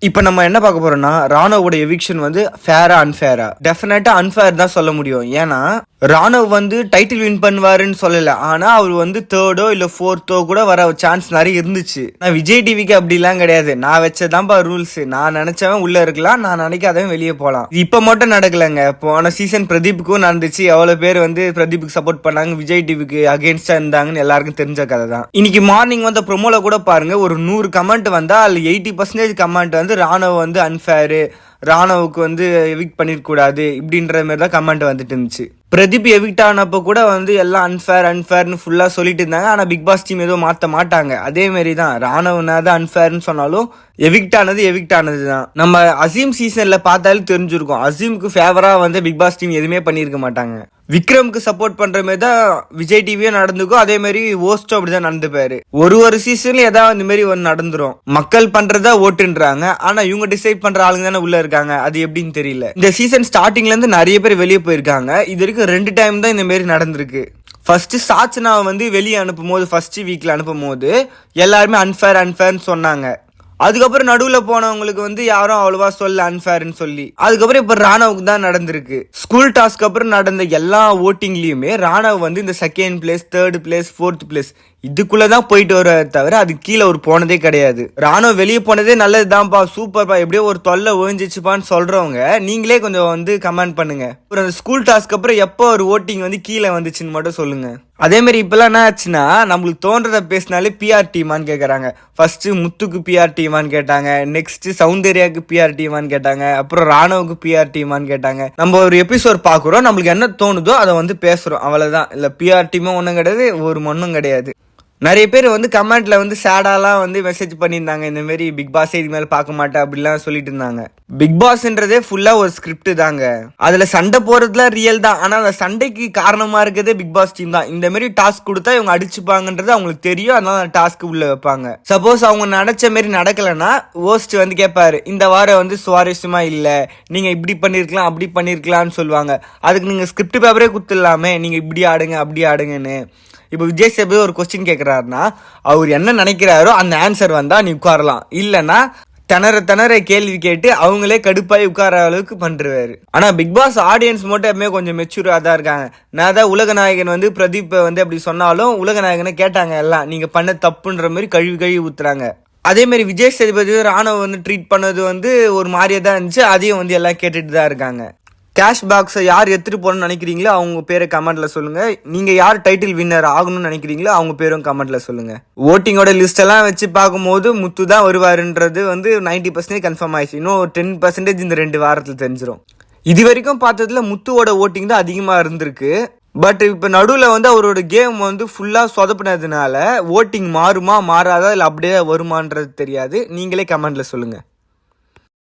இப்ப நம்ம என்ன பார்க்க போறோம்னா ராணுவோட எவிக்ஷன் வந்து ஃபேரா அன்ஃபேரா? டெஃபினட்டா அன்ஃபேர் தான் சொல்ல முடியும். ஏன்னா ராணுவ வந்து டைட்டில் வின் பண்ணுவாருன்னு சொல்லல, ஆனா அவர் வந்து தேர்டோ இல்ல ஃபோர்த்தோ கூட வர சான்ஸ் நிறைய இருந்துச்சு. நான் விஜய் டிவிக்கு அப்படிலாம் கிடையாது, நான் வச்சதான்பா ரூல்ஸ். நான் நினைச்சவன் உள்ள இருக்கலாம், நான் நினைக்காதவன் வெளியே போலாம். இப்ப மட்டும் நடக்கலங்க, போன சீசன் பிரதீப்புக்கும் நடந்துச்சு. எவ்வளவு பேர் வந்து பிரதீப்புக்கு சப்போர்ட் பண்ணாங்க, விஜய் டிவிக்கு அகேன்ஸ்டா இருந்தாங்கன்னு எல்லாருக்கும் தெரிஞ்ச கதை தான். இன்னைக்கு மார்னிங் வந்த ப்ரோமோல கூட பாருங்க, ஒரு 100 கமெண்ட் வந்தா அதுல 80% கமெண்ட் வந்து ராணுவ வந்து அன்ஃபேரு, ராணுவுக்கு வந்து எவிக்ட் பண்ணிருக்க கூடாது இப்படின்ற மாதிரி தான் கமெண்ட் வந்துட்டு இருந்துச்சு. பிரதீப் எவிக்ட் ஆனப்போ கூட வந்து எல்லாம் அன்ஃபேர்னு ஃபுல்லா சொல்லிட்டு இருந்தாங்க. ஆனா பிக் பாஸ் டீம் எதுவும் மாத்த மாட்டாங்க. அதே மாதிரி தான் ராணுவனாதான் அன்ஃபேர்னு சொன்னாலும் எவிக்ட் ஆனது தான். நம்ம அசீம் சீசன்ல பார்த்தாலும் தெரிஞ்சிருக்கும், அசீமுக்கு ஃபேவரா வந்து பிக் பாஸ் டீம் எதுவுமே பண்ணிருக்க மாட்டாங்க. விக்ரம்க்கு சப்போர்ட் பண்ற மாதிரி தான் விஜய் டிவியும் நடந்துக்கும், அதே மாதிரி ஓஸ்டும் அப்படிதான் நடந்துப்பாரு. ஒரு சீசன்ல ஏதாவது இந்த மாதிரி ஒன்று நடந்துரும். மக்கள் பண்றதா ஓட்டுன்றாங்க, ஆனா இவங்க டிசைட் பண்ற ஆளுங்க தானே உள்ள இருக்காங்க. அது எப்படின்னு தெரியல. இந்த சீசன் ஸ்டார்டிங்ல இருந்து நிறைய பேர் வெளியே போயிருக்காங்க. இது வரைக்கும் 2 டைம் தான் இந்த மாதிரி நடந்திருக்கு. ஃபர்ஸ்ட் சாச்சனாவை வந்து வெளியே அனுப்பும் போது, ஃபர்ஸ்ட் வீக்ல அனுப்பும் போது எல்லாருமே அன்ஃபேர்னு சொன்னாங்க. அதுக்கப்புறம் நடுவுல போனவங்களுக்கு வந்து யாரும் அவ்வளவா சொல்ல அன்ஃபேர்னு சொல்லி. அதுக்கப்புறம் இப்ப ராணுவுக்கு தான் நடந்திருக்கு. ஸ்கூல் டாஸ்க் அப்புறம் நடந்த எல்லா ஓட்டிங்லயுமே ராணுவ வந்து இந்த 2nd place, 3rd place, 4th place இதுக்குள்ளதான் போயிட்டு வர தவிர அது கீழே ஒரு போனதே கிடையாது. ராணுவ வெளியே போனதே நல்லதுதான்ப்பா, சூப்பர்ப்பா, எப்படியோ ஒரு தொல்லை ஒழிஞ்சிச்சுப்பான்னு சொல்றவங்க நீங்களே கொஞ்சம் வந்து கமெண்ட் பண்ணுங்க. ஒரு அந்த ஸ்கூல் டாஸ்க் அப்புறம் எப்போ ஒரு ஓட்டிங் வந்து கீழே வந்துச்சுன்னு மட்டும் சொல்லுங்க. அதே மாதிரி இப்பெல்லாம் என்ன ஆச்சுன்னா, நம்மளுக்கு தோன்றத பேசினாலே பிஆர் டீமான்னு கேட்கறாங்க. ஃபர்ஸ்ட் முத்துக்கு பிஆர் டீமான்னு கேட்டாங்க, நெக்ஸ்ட் சௌந்தர்யாக்கு பிஆர் டீமான்னு கேட்டாங்க, அப்புறம் ராணுவுக்கு பிஆர் டீமான்னு கேட்டாங்க. நம்ம ஒரு எபிசோட் பாக்குறோம், நம்மளுக்கு என்ன தோணுதோ அதை வந்து பேசுறோம், அவ்வளவுதான். இல்ல பிஆர் டீமும் ஒன்றும் கிடையாது, ஒரு மண்ணும் கிடையாது. நிறைய பேர் வந்து கமெண்ட்ல வந்து சேடாலாம் வந்து மெசேஜ் பண்ணியிருந்தாங்க, இந்த மாதிரி பிக் பாஸ் இது மேல பார்க்க மாட்டேன் அப்படிலாம் சொல்லிட்டு இருந்தாங்க. பிக் பாஸ்ன்றதே ஃபுல்லா ஒரு ஸ்கிரிப்ட் தாங்க. அதுல சண்டை போறதுலாம் ரியல் தான், ஆனா அந்த சண்டைக்கு காரணமா இருக்கிறதே பிக் பாஸ் டீம் தான். இந்த மாதிரி டாஸ்க் கொடுத்தா இவங்க அடிச்சுப்பாங்கன்றது அவங்களுக்கு தெரியும், அதனால அந்த டாஸ்க் உள்ள வைப்பாங்க. சப்போஸ் அவங்க நினைச்ச மாதிரி நடக்கலன்னா ஹோஸ்ட் வந்து கேட்பாரு, இந்த வாரம் வந்து சுவாரஸ்யமா இல்ல, நீங்க இப்படி பண்ணிருக்கலாம் அப்படி பண்ணிருக்கலாம்னு சொல்லுவாங்க. அதுக்கு நீங்க ஸ்கிரிப்ட் பேப்பரே கொடுத்துடலாமே, நீங்க இப்படி ஆடுங்க அப்படி ஆடுங்கன்னு. இப்போ விஜய் சேபி ஒரு கொஸ்டின் கேட்கிறாருன்னா, அவர் என்ன நினைக்கிறாரோ அந்த ஆன்சர் வந்தா நீ உட்காரலாம், இல்லைன்னா திணற கேள்வி கேட்டு அவங்களே கடுப்பாய் உட்கார அளவுக்கு பண்றாரு. ஆனா பிக் பாஸ் ஆடியன்ஸ் மட்டும் எப்பவுமே கொஞ்சம் மெச்சூரா தான் இருக்காங்க. நான் தான் உலகநாயகன் வந்து பிரதீப் வந்து அப்படி சொன்னாலும் உலகநாயகனை கேட்டாங்க எல்லாம், நீங்க பண்ண தப்புன்ற மாதிரி கழுவி ஊத்துறாங்க. அதே மாதிரி விஜய் சேதுபதி ராணுவ வந்து ட்ரீட் பண்ணது வந்து ஒரு மாதிரியா தான் இருந்துச்சு, அதையும் வந்து எல்லாம் கேட்டுட்டு தான் இருக்காங்க. கேஷ் பாக்ஸை யார் எடுத்துட்டு போகணும்னு நினைக்கிறீங்களோ அவங்க பேரை கமெண்ட்ல சொல்லுங்க. நீங்க யார் டைட்டில் வின்னர் ஆகணும்னு நினைக்கிறீங்களோ அவங்க பேரும் கமெண்ட்ல சொல்லுங்க. ஓட்டிங்கோட லிஸ்ட் எல்லாம் வச்சு பார்க்கும்போது முத்து தான் வருவாருன்றது வந்து 90% கன்ஃபார்ம் ஆயிடுச்சு. இன்னும் 10% இந்த 2 வாரத்தில் தெரிஞ்சிடும். இது வரைக்கும் பார்த்ததுல முத்துவோட ஓட்டிங் தான் அதிகமா இருந்திருக்கு. பட் இப்ப நடுவில் வந்து அவரோட கேம் வந்து ஃபுல்லா சொதப்பினதுனால ஓட்டிங் மாறுமா மாறாதா இல்லை அப்படியே வருமானது தெரியாது. நீங்களே கமெண்ட்ல சொல்லுங்க.